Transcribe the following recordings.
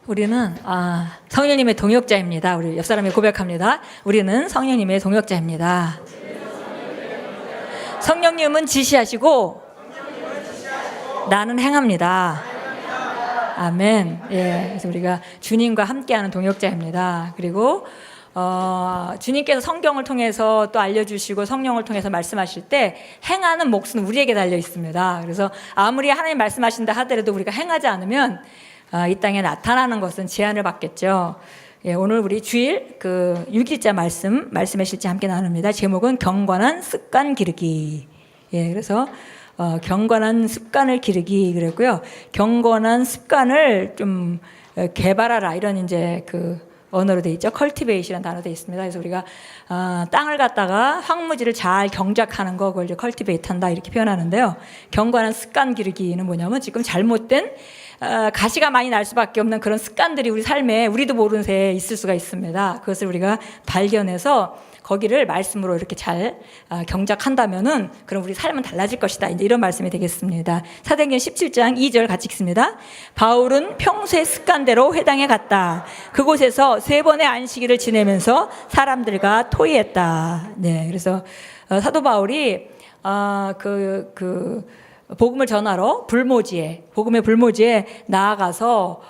우리는 성령님의 동역자입니다. 우리 옆 사람이 고백합니다. 우리는 성령님의 동역자입니다. 성령님은 지시하시고 나는 행합니다. 아멘. 예, 그래서 우리가 주님과 함께하는 동역자입니다. 그리고 주님께서 성경을 통해서 또 알려주시고 성령을 통해서 말씀하실 때 행하는 몫은 우리에게 달려 있습니다. 그래서 아무리 하나님 말씀하신다 하더라도 우리가 행하지 않으면 이 땅에 나타나는 것은 제한을 받겠죠. 예, 오늘 우리 주일 6일자 말씀의 실제 함께 나눕니다. 제목은 경건한 습관 기르기. 예, 그래서 경건한 습관을 기르기 그랬고요. 경건한 습관을 좀 개발하라 이런 이제 언어로 돼 있죠. 컬티베이션이라는 단어로 돼 있습니다. 그래서 우리가 땅을 갖다가 황무지를 잘 경작하는 거 그걸 이제 컬티베이트한다 이렇게 표현하는데요. 경건한 습관 기르기는 뭐냐면 지금 잘못된 가시가 많이 날 수밖에 없는 그런 습관들이 우리 삶에 우리도 모르는 새에 있을 수가 있습니다. 그것을 우리가 발견해서 거기를 말씀으로 이렇게 잘 경작한다면은 그럼 우리 삶은 달라질 것이다. 이제 이런 말씀이 되겠습니다. 사도행전 17장 2절 같이 읽습니다. 바울은 평소의 습관대로 회당에 갔다. 그곳에서 3번의 안식일을 지내면서 사람들과 토의했다. 네, 그래서 사도 바울이 복음을 전하러 복음의 불모지에 나아가서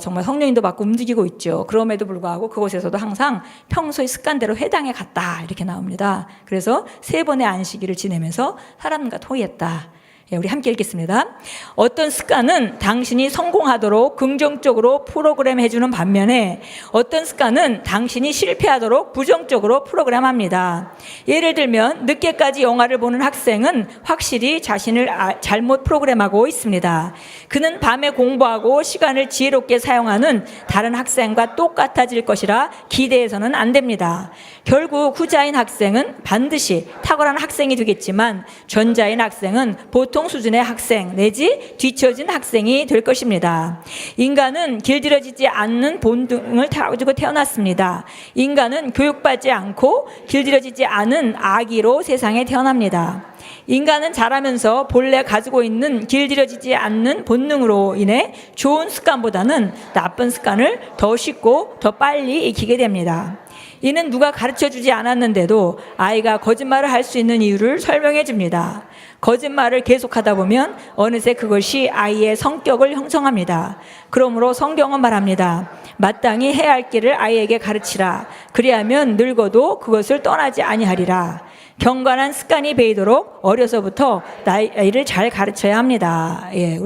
정말 성령님도 받고 움직이고 있죠. 그럼에도 불구하고 그곳에서도 항상 평소의 습관대로 회당에 갔다 이렇게 나옵니다. 그래서 3번의 안식일을 지내면서 사람과 토의했다. 예, 우리 함께 읽겠습니다. 어떤 습관은 당신이 성공하도록 긍정적으로 프로그램해주는 반면에 어떤 습관은 당신이 실패하도록 부정적으로 프로그램합니다. 예를 들면 늦게까지 영화를 보는 학생은 확실히 자신을 잘못 프로그램하고 있습니다. 그는 밤에 공부하고 시간을 지혜롭게 사용하는 다른 학생과 똑같아질 것이라 기대해서는 안 됩니다. 결국 후자인 학생은 반드시 탁월한 학생이 되겠지만 전자인 학생은 보통 수준의 학생 내지 뒤처진 학생이 될 것입니다. 인간은 길들여지지 않는 본능을 가지고 태어났습니다. 인간은 교육받지 않고 길들여지지 않은 아기로 세상에 태어납니다. 인간은 자라면서 본래 가지고 있는 길들여지지 않는 본능으로 인해 좋은 습관보다는 나쁜 습관을 더 쉽고 더 빨리 익히게 됩니다. 이는 누가 가르쳐주지 않았는데도 아이가 거짓말을 할 수 있는 이유를 설명해 줍니다. 거짓말을 계속하다 보면 어느새 그것이 아이의 성격을 형성합니다. 그러므로 성경은 말합니다. 마땅히 해야 할 길을 아이에게 가르치라. 그리하면 늙어도 그것을 떠나지 아니하리라. 경건한 습관이 배이도록 어려서부터 아이를 잘 가르쳐야 합니다. 예,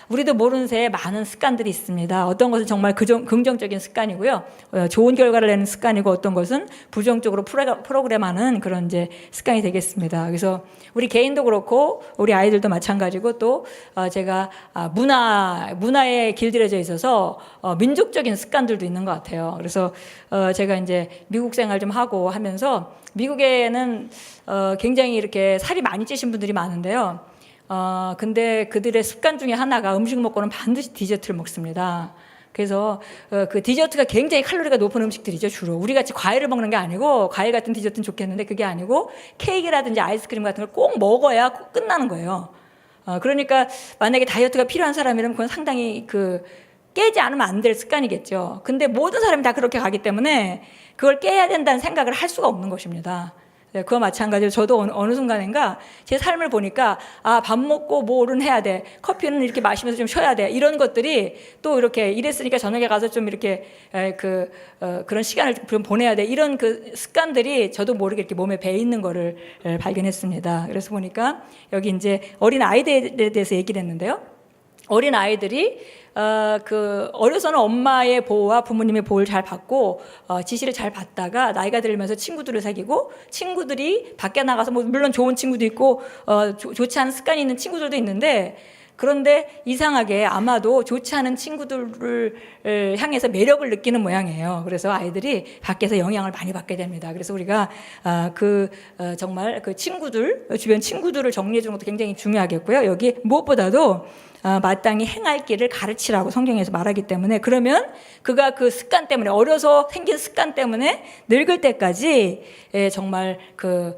우리도 모르는 새에 많은 습관들이 있습니다. 어떤 것은 정말 긍정적인 습관이고요. 좋은 결과를 내는 습관이고 어떤 것은 부정적으로 프로그램하는 그런 이제 습관이 되겠습니다. 그래서 우리 개인도 그렇고 우리 아이들도 마찬가지고 또 제가 문화에 길들여져 있어서 민족적인 습관들도 있는 것 같아요. 그래서 제가 이제 미국 생활 좀 하고 하면서 미국에는 굉장히 이렇게 살이 많이 찌신 분들이 많은데요. 근데 그들의 습관 중에 하나가 음식 먹고는 반드시 디저트를 먹습니다. 그래서 그 디저트가 굉장히 칼로리가 높은 음식들이죠, 주로. 우리 같이 과일을 먹는 게 아니고, 과일 같은 디저트는 좋겠는데 그게 아니고 케이크라든지 아이스크림 같은 걸 꼭 먹어야 꼭 끝나는 거예요. 그러니까 만약에 다이어트가 필요한 사람이라면 그건 상당히 깨지 않으면 안 될 습관이겠죠. 근데 모든 사람이 다 그렇게 가기 때문에 그걸 깨야 된다는 생각을 할 수가 없는 것입니다. 네, 그와 마찬가지로 저도 어느 순간인가 제 삶을 보니까 밥 먹고 뭐는 해야 돼. 커피는 이렇게 마시면서 좀 쉬어야 돼. 이런 것들이 또 이렇게 일했으니까 저녁에 가서 좀 이렇게 그런 시간을 좀 보내야 돼. 이런 습관들이 저도 모르게 이렇게 몸에 배 있는 거를 발견했습니다. 그래서 보니까 여기 이제 어린 아이들에 대해서 얘기를 했는데요. 어린 아이들이 어려서는 엄마의 보호와 부모님의 보호를 잘 받고 지시를 잘 받다가 나이가 들면서 친구들을 사귀고 친구들이 밖에 나가서 물론 좋은 친구도 있고 좋지 않은 습관이 있는 친구들도 있는데 그런데 이상하게 아마도 좋지 않은 친구들을 향해서 매력을 느끼는 모양이에요. 그래서 아이들이 밖에서 영향을 많이 받게 됩니다. 그래서 우리가 정말 주변 친구들을 정리해 주는 것도 굉장히 중요하겠고요. 여기 무엇보다도 마땅히 행할 길을 가르치라고 성경에서 말하기 때문에, 그러면 그가 그 습관 때문에, 어려서 생긴 습관 때문에 늙을 때까지 정말 그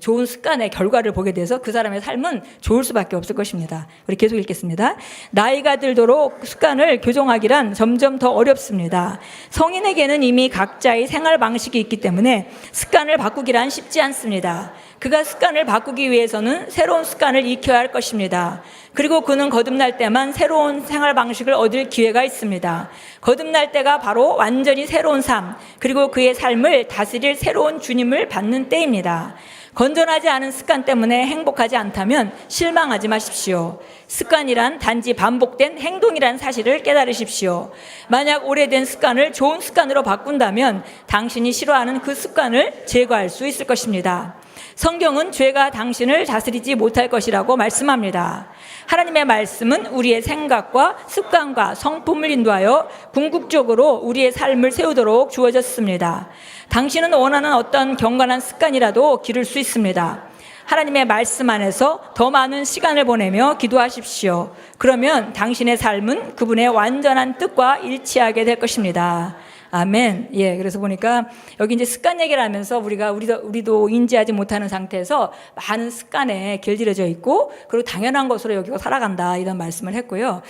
좋은 습관의 결과를 보게 돼서 그 사람의 삶은 좋을 수밖에 없을 것입니다. 우리 계속 읽겠습니다. 나이가 들도록 습관을 교정하기란 점점 더 어렵습니다. 성인에게는 이미 각자의 생활 방식이 있기 때문에 습관을 바꾸기란 쉽지 않습니다. 그가 습관을 바꾸기 위해서는 새로운 습관을 익혀야 할 것입니다. 그리고 그는 거듭날 때만 새로운 생활 방식을 얻을 기회가 있습니다. 거듭날 때가 바로 완전히 새로운 삶, 그리고 그의 삶을 다스릴 새로운 주님을 받는 때입니다. 건전하지 않은 습관 때문에 행복하지 않다면 실망하지 마십시오. 습관이란 단지 반복된 행동이란 사실을 깨달으십시오. 만약 오래된 습관을 좋은 습관으로 바꾼다면 당신이 싫어하는 그 습관을 제거할 수 있을 것입니다. 성경은 죄가 당신을 다스리지 못할 것이라고 말씀합니다. 하나님의 말씀은 우리의 생각과 습관과 성품을 인도하여 궁극적으로 우리의 삶을 세우도록 주어졌습니다. 당신은 원하는 어떤 경건한 습관이라도 기를 수 있습니다. 하나님의 말씀 안에서 더 많은 시간을 보내며 기도하십시오. 그러면 당신의 삶은 그분의 완전한 뜻과 일치하게 될 것입니다. 아멘. 예, 그래서 보니까 여기 이제 습관 얘기를 하면서 우리도 인지하지 못하는 상태에서 많은 습관에 길들여져 있고, 그리고 당연한 것으로 여기가 살아간다, 이런 말씀을 했고요.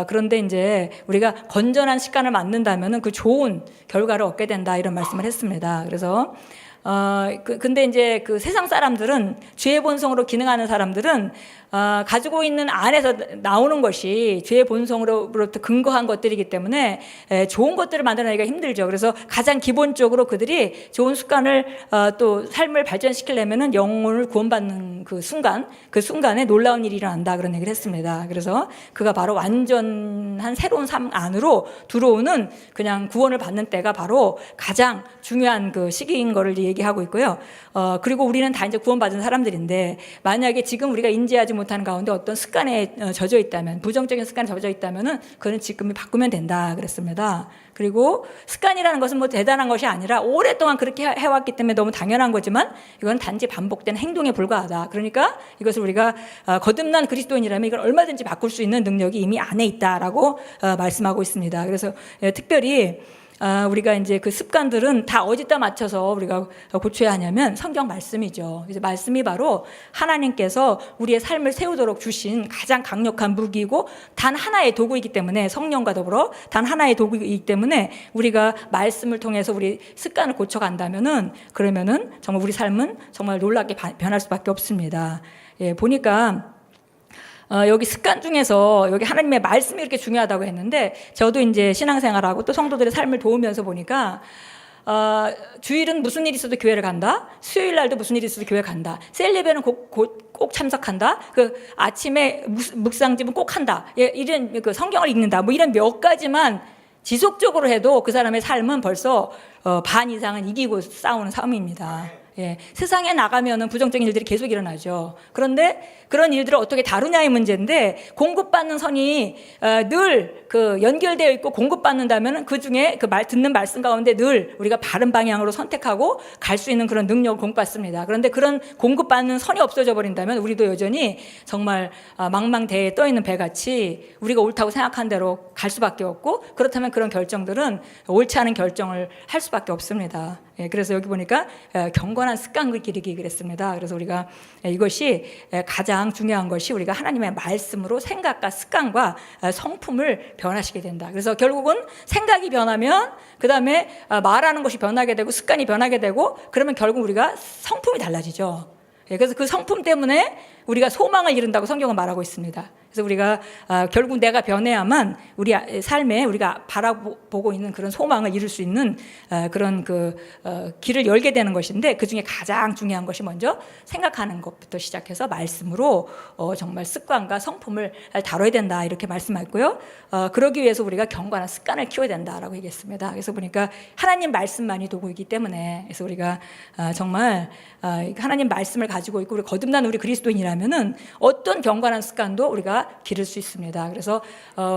그런데 이제 우리가 건전한 습관을 만든다면은 그 좋은 결과를 얻게 된다, 이런 말씀을 했습니다. 그래서 근데 이제 그 세상 사람들은, 죄의 본성으로 기능하는 사람들은 가지고 있는 안에서 나오는 것이 죄의 본성으로부터 근거한 것들이기 때문에 좋은 것들을 만들어내기가 힘들죠. 그래서 가장 기본적으로 그들이 좋은 습관을 또 삶을 발전시키려면은 영혼을 구원받는 그 순간에 놀라운 일이 일어난다, 그런 얘기를 했습니다. 그래서 그가 바로 완전한 새로운 삶 안으로 들어오는, 그냥 구원을 받는 때가 바로 가장 중요한 그 시기인 거를 얘기하고 있고요. 그리고 우리는 다 이제 구원받은 사람들인데, 만약에 지금 우리가 인지하지 못하는 가운데 어떤 습관에 젖어 있다면, 부정적인 습관에 젖어 있다면은 그는 지금이 바꾸면 된다, 그랬습니다. 그리고 습관이라는 것은 뭐 대단한 것이 아니라 오랫동안 그렇게 해왔기 때문에 너무 당연한 거지만, 이건 단지 반복된 행동에 불과하다. 그러니까 이것을 우리가 거듭난 그리스도인이라면 이걸 얼마든지 바꿀 수 있는 능력이 이미 안에 있다라고 말씀하고 있습니다. 그래서 특별히 우리가 이제 그 습관들은 다 어디다 맞춰서 우리가 고쳐야 하냐면 성경 말씀이죠. 그래서 말씀이 바로 하나님께서 우리의 삶을 세우도록 주신 가장 강력한 무기이고 단 하나의 도구이기 때문에, 성령과 더불어 단 하나의 도구이기 때문에 우리가 말씀을 통해서 우리 습관을 고쳐간다면은, 그러면은 정말 우리 삶은 정말 놀랍게 변할 수밖에 없습니다. 예, 보니까 여기 습관 중에서 여기 하나님의 말씀이 이렇게 중요하다고 했는데, 저도 이제 신앙생활하고 또 성도들의 삶을 도우면서 보니까 주일은 무슨 일이 있어도 교회를 간다. 수요일 날도 무슨 일이 있어도 교회 간다. 셀레베는 꼭 참석한다. 그 아침에 묵상집은 꼭 한다. 이런 그 성경을 읽는다. 뭐 이런 몇 가지만 지속적으로 해도 그 사람의 삶은 벌써 반 이상은 이기고 싸우는 삶입니다. 예, 세상에 나가면은 부정적인 일들이 계속 일어나죠. 그런데 그런 일들을 어떻게 다루냐의 문제인데, 공급받는 선이 늘 그 연결되어 있고 공급받는다면은 그 중에 그 듣는 말씀 가운데 늘 우리가 바른 방향으로 선택하고 갈 수 있는 그런 능력을 공급받습니다. 그런데 그런 공급받는 선이 없어져 버린다면 우리도 여전히 정말 망망대해에 떠 있는 배같이 우리가 옳다고 생각한 대로 갈 수밖에 없고, 그렇다면 그런 결정들은 옳지 않은 결정을 할 수밖에 없습니다. 예, 그래서 여기 보니까 경건한 습관을 기르기 그랬습니다. 그래서 우리가 이것이 가장 중요한 것이 우리가 하나님의 말씀으로 생각과 습관과 성품을 변화시키게 된다. 그래서 결국은 생각이 변하면 그 다음에 말하는 것이 변하게 되고 습관이 변하게 되고, 그러면 결국 우리가 성품이 달라지죠. 예, 그래서 그 성품 때문에 우리가 소망을 이룬다고 성경은 말하고 있습니다. 그래서 우리가 결국 내가 변해야만 우리 삶에 우리가 바라보고 있는 그런 소망을 이룰 수 있는 그런 그 길을 열게 되는 것인데, 그 중에 가장 중요한 것이 먼저 생각하는 것부터 시작해서 말씀으로 정말 습관과 성품을 다뤄야 된다, 이렇게 말씀하고요. 그러기 위해서 우리가 경건한 습관을 키워야 된다라고 얘기했습니다. 그래서 보니까 하나님 말씀만이 도구이기 때문에, 그래서 우리가 정말 하나님 말씀을 가지고 있고 우리 거듭난 우리 그리스도인이라면은 어떤 경건한 습관도 우리가 우리가 기를 수 있습니다. 그래서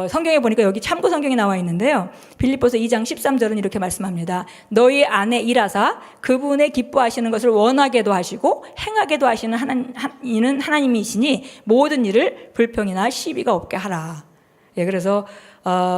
성경에 보니까 여기 참고 성경이 나와 있는데요. 빌립보서 2장 13절은 이렇게 말씀합니다. 너희 안에 일하사 그분의 기뻐하시는 것을 원하게도 하시고 행하게도 하시는 이는 하나님이시니 모든 일을 불평이나 시비가 없게 하라. 예, 그래서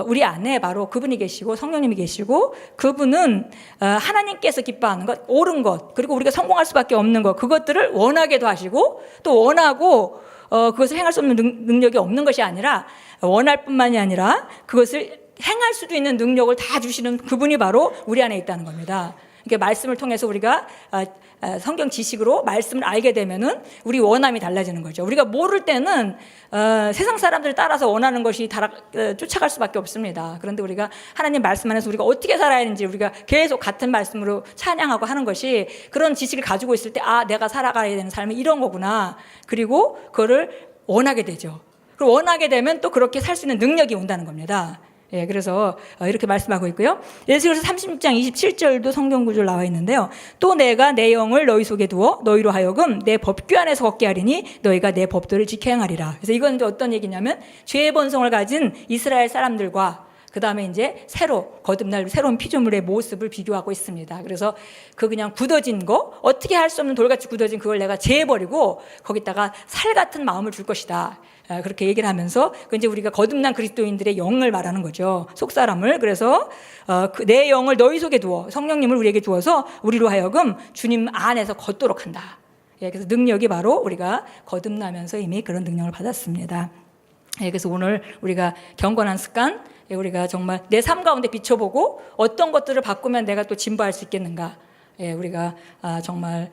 우리 안에 바로 그분이 계시고 성령님이 계시고 그분은 하나님께서 기뻐하는 것, 옳은 것, 그리고 우리가 성공할 수밖에 없는 것, 그것들을 원하게도 하시고 또 원하고 그것을 행할 수 없는 능력이 없는 것이 아니라 원할 뿐만이 아니라 그것을 행할 수도 있는 능력을 다 주시는 그분이 바로 우리 안에 있다는 겁니다. 그러니까 말씀을 통해서 우리가 성경 지식으로 말씀을 알게 되면은 우리 원함이 달라지는 거죠. 우리가 모를 때는 세상 사람들 따라서 원하는 것이 쫓아갈 수밖에 없습니다. 그런데 우리가 하나님 말씀 안에서 우리가 어떻게 살아야 하는지 우리가 계속 같은 말씀으로 찬양하고 하는 것이 그런 지식을 가지고 있을 때 내가 살아가야 되는 삶은 이런 거구나. 그리고 그거를 원하게 되죠. 그리고 원하게 되면 또 그렇게 살 수 있는 능력이 온다는 겁니다. 예, 그래서 이렇게 말씀하고 있고요. 예수께서 36장 27절도 성경 구절 나와 있는데요. 또 내가 내 영을 너희 속에 두어 너희로 하여금 내 법궤 안에서 걷게 하리니 너희가 내 법도를 지켜 행하리라. 그래서 이건 이제 어떤 얘기냐면 죄의 본성을 가진 이스라엘 사람들과 그 다음에 이제 거듭날 새로운 피조물의 모습을 비교하고 있습니다. 그래서 그냥 굳어진 거, 어떻게 할 수 없는 돌같이 굳어진 그걸 내가 제해버리고 거기다가 살 같은 마음을 줄 것이다. 그렇게 얘기를 하면서 이제 우리가 거듭난 그리스도인들의 영을 말하는 거죠. 속사람을. 그래서 내 영을 너희 속에 두어 성령님을 우리에게 두어서 우리로 하여금 주님 안에서 걷도록 한다. 예, 그래서 능력이 바로 우리가 거듭나면서 이미 그런 능력을 받았습니다. 예, 그래서 오늘 우리가 경건한 습관, 우리가 정말 내 삶 가운데 비춰보고 어떤 것들을 바꾸면 내가 또 진보할 수 있겠는가. 예, 우리가 정말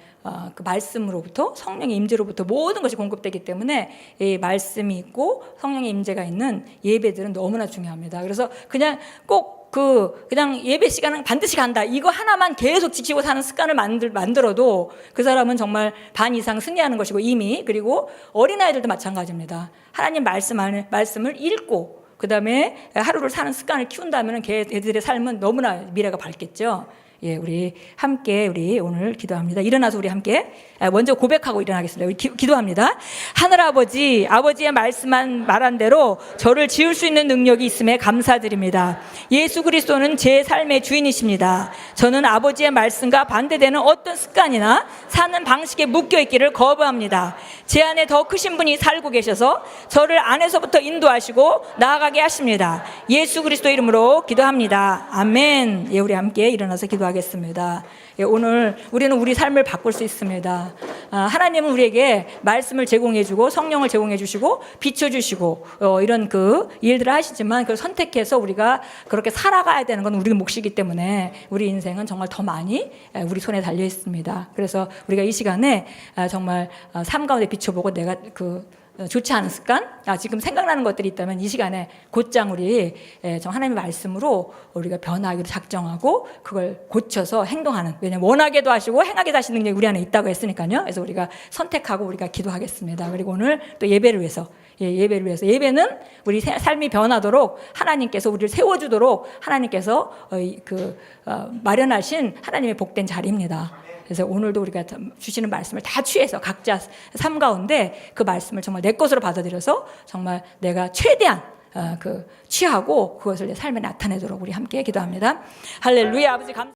그 말씀으로부터 성령의 임재로부터 모든 것이 공급되기 때문에 이 말씀이 있고 성령의 임재가 있는 예배들은 너무나 중요합니다. 그래서 그냥 꼭 그냥 예배 시간은 반드시 간다. 이거 하나만 계속 지키고 사는 습관을 만들어도 그 사람은 정말 반 이상 승리하는 것이고 이미 그리고 어린아이들도 마찬가지입니다. 하나님 말씀을 읽고 그 다음에 하루를 사는 습관을 키운다면 걔들의 삶은 너무나 미래가 밝겠죠. 예, 우리 함께 우리 오늘 기도합니다. 일어나서 우리 함께 먼저 고백하고 일어나겠습니다. 우리 기도합니다. 하늘아버지, 아버지의 말한 대로 저를 지을 수 있는 능력이 있음에 감사드립니다. 예수 그리스도는 제 삶의 주인이십니다. 저는 아버지의 말씀과 반대되는 어떤 습관이나 사는 방식에 묶여있기를 거부합니다. 제 안에 더 크신 분이 살고 계셔서 저를 안에서부터 인도하시고 나아가게 하십니다. 예수 그리스도 이름으로 기도합니다. 아멘. 예, 우리 함께 일어나서 기도하겠습니다. 예, 오늘 우리는 우리 삶을 바꿀 수 있습니다. 하나님은 우리에게 말씀을 제공해주고 성령을 제공해주시고 비춰주시고 이런 그 일들을 하시지만 그걸 선택해서 우리가 그렇게 살아가야 되는 건 우리 몫이기 때문에 우리 인생은 정말 더 많이 우리 손에 달려 있습니다. 그래서 우리가 이 시간에 정말 삶 가운데 비춰보고 내가 좋지 않은 습관, 지금 생각나는 것들이 있다면 이 시간에 곧장 우리 하나님의 말씀으로 우리가 변화하기로 작정하고 그걸 고쳐서 행동하는, 왜냐하면 원하게도 하시고 행하게도 하시는 능력이 우리 안에 있다고 했으니까요. 그래서 우리가 선택하고 우리가 기도하겠습니다. 그리고 오늘 또 예배를 위해서 예배는 우리 삶이 변하도록 하나님께서 우리를 세워주도록 하나님께서 마련하신 하나님의 복된 자리입니다. 그래서 오늘도 우리가 주시는 말씀을 다 취해서 각자 삶 가운데 그 말씀을 정말 내 것으로 받아들여서 정말 내가 최대한 취하고 그것을 내 삶에 나타내도록 우리 함께 기도합니다. 할렐루야. 아버지 감사합니다.